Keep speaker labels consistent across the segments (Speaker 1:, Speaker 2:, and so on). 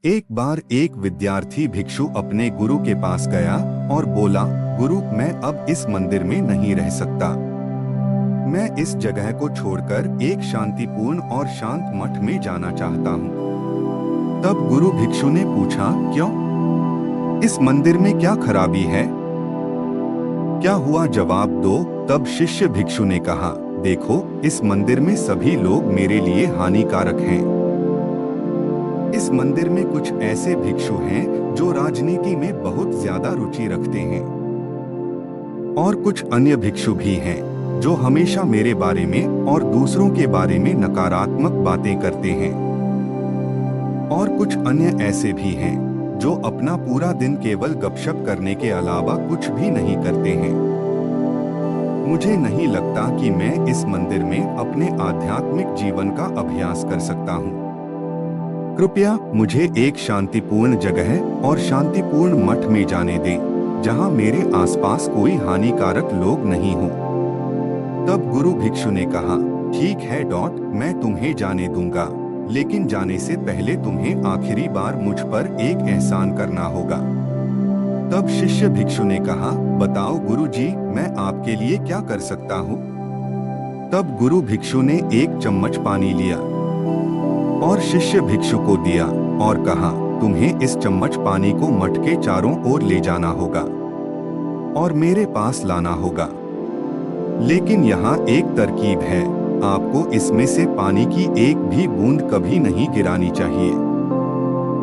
Speaker 1: एक बार एक विद्यार्थी भिक्षु अपने गुरु के पास गया और बोला, गुरु, मैं अब इस मंदिर में नहीं रह सकता। मैं इस जगह को छोड़कर एक शांतिपूर्ण और शांत मठ में जाना चाहता हूँ। तब गुरु भिक्षु ने पूछा, क्यों? इस मंदिर में क्या खराबी है? क्या हुआ, जवाब दो। तब शिष्य भिक्षु ने कहा, देखो, इस मंदिर में सभी लोग मेरे लिए हानिकारक हैं। इस मंदिर में कुछ ऐसे भिक्षु हैं जो राजनीति में बहुत ज्यादा रुचि रखते हैं, और कुछ अन्य भिक्षु भी हैं जो हमेशा मेरे बारे में और दूसरों के बारे में नकारात्मक बातें करते हैं, और कुछ अन्य ऐसे भी हैं जो अपना पूरा दिन केवल गपशप करने के अलावा कुछ भी नहीं करते हैं। मुझे नहीं लगता कि मैं इस मंदिर में अपने आध्यात्मिक जीवन का अभ्यास कर सकता हूँ। कृपया मुझे एक शांतिपूर्ण जगह और शांतिपूर्ण मठ में जाने दें, जहां मेरे आसपास कोई हानिकारक लोग नहीं हो। तब गुरु भिक्षु ने कहा, ठीक है, मैं तुम्हें जाने दूंगा, लेकिन जाने से पहले तुम्हें आखिरी बार मुझ पर एक एहसान करना होगा। तब शिष्य भिक्षु ने कहा, बताओ गुरुजी, मैं आपके लिए क्या कर सकता हूँ? तब गुरु भिक्षु ने एक चम्मच पानी लिया और शिष्य भिक्षु को दिया और कहा, तुम्हें इस चम्मच पानी को मठ के चारों ओर ले जाना होगा और मेरे पास लाना होगा। लेकिन यहाँ एक तरकीब है, आपको इसमें से पानी की एक भी बूंद कभी नहीं गिरानी चाहिए।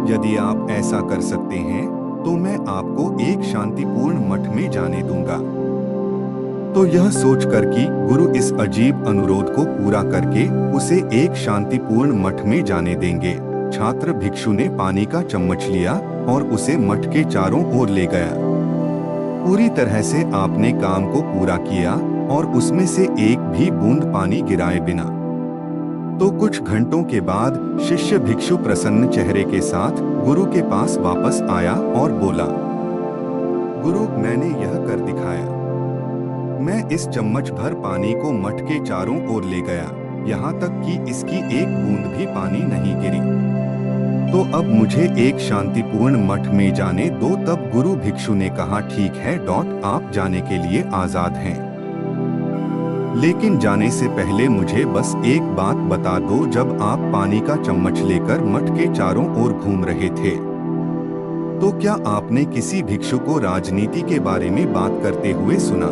Speaker 1: यदि आप ऐसा कर सकते हैं तो मैं आपको एक शांतिपूर्ण मठ में जाने दूंगा। तो यह सोचकर कि गुरु इस अजीब अनुरोध को पूरा करके उसे एक शांतिपूर्ण मठ में जाने देंगे, छात्र भिक्षु ने पानी का चम्मच लिया और उसे मठ के चारों ओर ले गया। पूरी तरह से आपने काम को पूरा किया और उसमें से एक भी बूंद पानी गिराए बिना। तो कुछ घंटों के बाद शिष्य भिक्षु प्रसन्न चेहरे के साथ गुरु के पास वापस आया और बोला, गुरु, मैंने यह कर दिखाया। मैं इस चम्मच भर पानी को मठ के चारों ओर ले गया, यहाँ तक कि इसकी एक बूंद भी पानी नहीं गिरी। तो अब मुझे एक शांतिपूर्ण मठ में जाने दो। तब गुरु भिक्षु ने कहा, ठीक है, आप जाने के लिए आजाद हैं। लेकिन जाने से पहले मुझे बस एक बात बता दो, जब आप पानी का चम्मच लेकर मठ के चारों ओर घूम रहे थे, तो क्या आपने किसी भिक्षु को राजनीति के बारे में बात करते हुए सुना?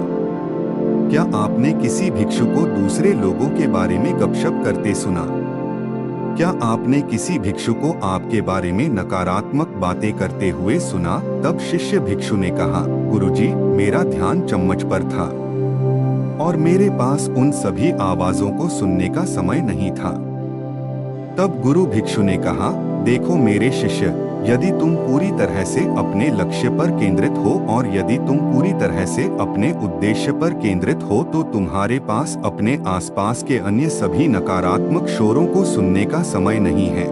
Speaker 1: क्या आपने किसी भिक्षु को दूसरे लोगों के बारे में गपशप करते सुना? क्या आपने किसी भिक्षु को आपके बारे में नकारात्मक बातें करते हुए सुना? तब शिष्य भिक्षु ने कहा, गुरुजी, मेरा ध्यान चम्मच पर था और मेरे पास उन सभी आवाजों को सुनने का समय नहीं था। तब गुरु भिक्षु ने कहा, देखो मेरे शिष्य, यदि तुम पूरी तरह से अपने लक्ष्य पर केंद्रित हो और यदि तुम पूरी तरह से अपने उद्देश्य पर केंद्रित हो, तो तुम्हारे पास अपने आसपास के अन्य सभी नकारात्मक शोरों को सुनने का समय नहीं है।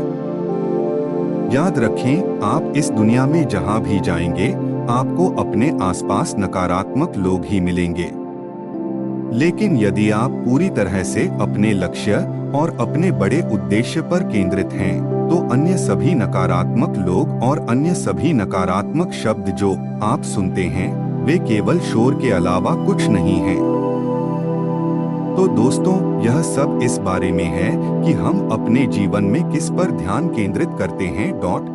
Speaker 1: याद रखें, आप इस दुनिया में जहां भी जाएंगे, आपको अपने आसपास नकारात्मक लोग ही मिलेंगे। लेकिन यदि आप पूरी तरह से अपने लक्ष्य और अपने बड़े उद्देश्य पर केंद्रित हैं, तो अन्य सभी नकारात्मक लोग और अन्य सभी नकारात्मक शब्द जो आप सुनते हैं, वे केवल शोर के अलावा कुछ नहीं हैं। तो दोस्तों, यह सब इस बारे में है कि हम अपने जीवन में किस पर ध्यान केंद्रित करते हैं।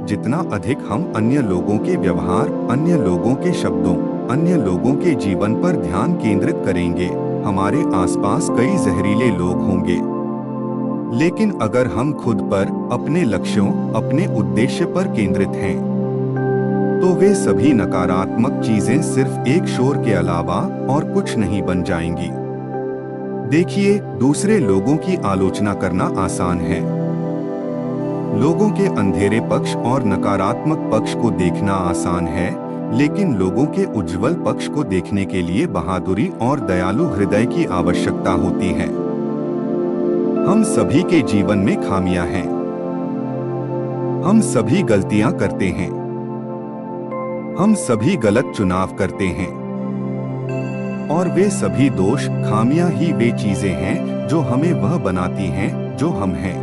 Speaker 1: जितना अधिक हम अन्य लोगों के व्यवहार, अन्य लोगों के शब्दों, अन्य लोगों के जीवन पर ध्यान केंद्रित करेंगे, हमारे आसपास कई जहरीले लोग होंगे। लेकिन अगर हम खुद पर, अपने लक्ष्यों, अपने उद्देश्य पर केंद्रित हैं, तो वे सभी नकारात्मक चीजें सिर्फ एक शोर के अलावा और कुछ नहीं बन जाएंगी। देखिए, दूसरे लोगों की आलोचना करना आसान है। लोगों के अंधेरे पक्ष और नकारात्मक पक्ष को देखना आसान है, लेकिन लोगों के उज्जवल पक्ष को देखने के लिए बहादुरी और दयालु हृदय की आवश्यकता होती है। हम सभी के जीवन में खामियां हैं। हम सभी गलतियां करते हैं। हम सभी गलत चुनाव करते हैं। और वे सभी दोष, खामियां ही वे चीजें हैं जो हमें वह बनाती हैं जो हम हैं।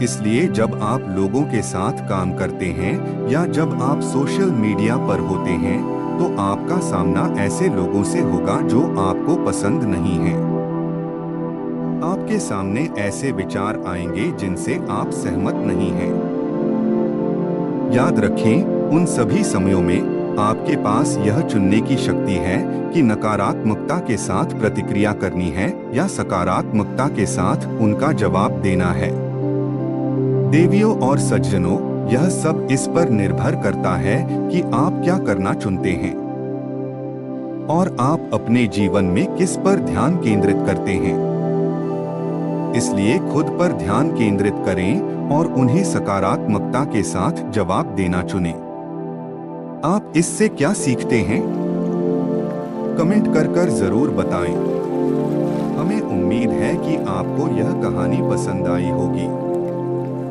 Speaker 1: इसलिए जब आप लोगों के साथ काम करते हैं या जब आप सोशल मीडिया पर होते हैं तो आपका सामना ऐसे लोगों से होगा जो आपको पसंद नहीं है। आपके सामने ऐसे विचार आएंगे जिनसे आप सहमत नहीं हैं। याद रखें, उन सभी समयों में आपके पास यह चुनने की शक्ति है कि नकारात्मकता के साथ प्रतिक्रिया करनी है या सकारात्मकता के साथ उनका जवाब देना है। देवियों और सज्जनों, यह सब इस पर निर्भर करता है कि आप क्या करना चुनते हैं और आप अपने जीवन में किस पर ध्यान केंद्रित करते हैं। इसलिए खुद पर ध्यान केंद्रित करें और उन्हें सकारात्मकता के साथ जवाब देना चुनें। आप इससे क्या सीखते हैं? कमेंट कर जरूर बताएं। हमें उम्मीद है कि आपको यह कहानी पसंद आई होगी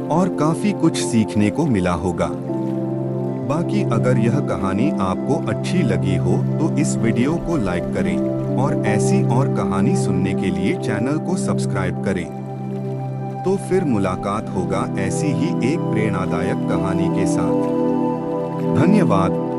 Speaker 1: और काफी कुछ सीखने को मिला होगा। बाकी अगर यह कहानी आपको अच्छी लगी हो तो इस वीडियो को लाइक करें और ऐसी और कहानी सुनने के लिए चैनल को सब्सक्राइब करें। तो फिर मुलाकात होगा ऐसी ही एक प्रेरणादायक कहानी के साथ। धन्यवाद।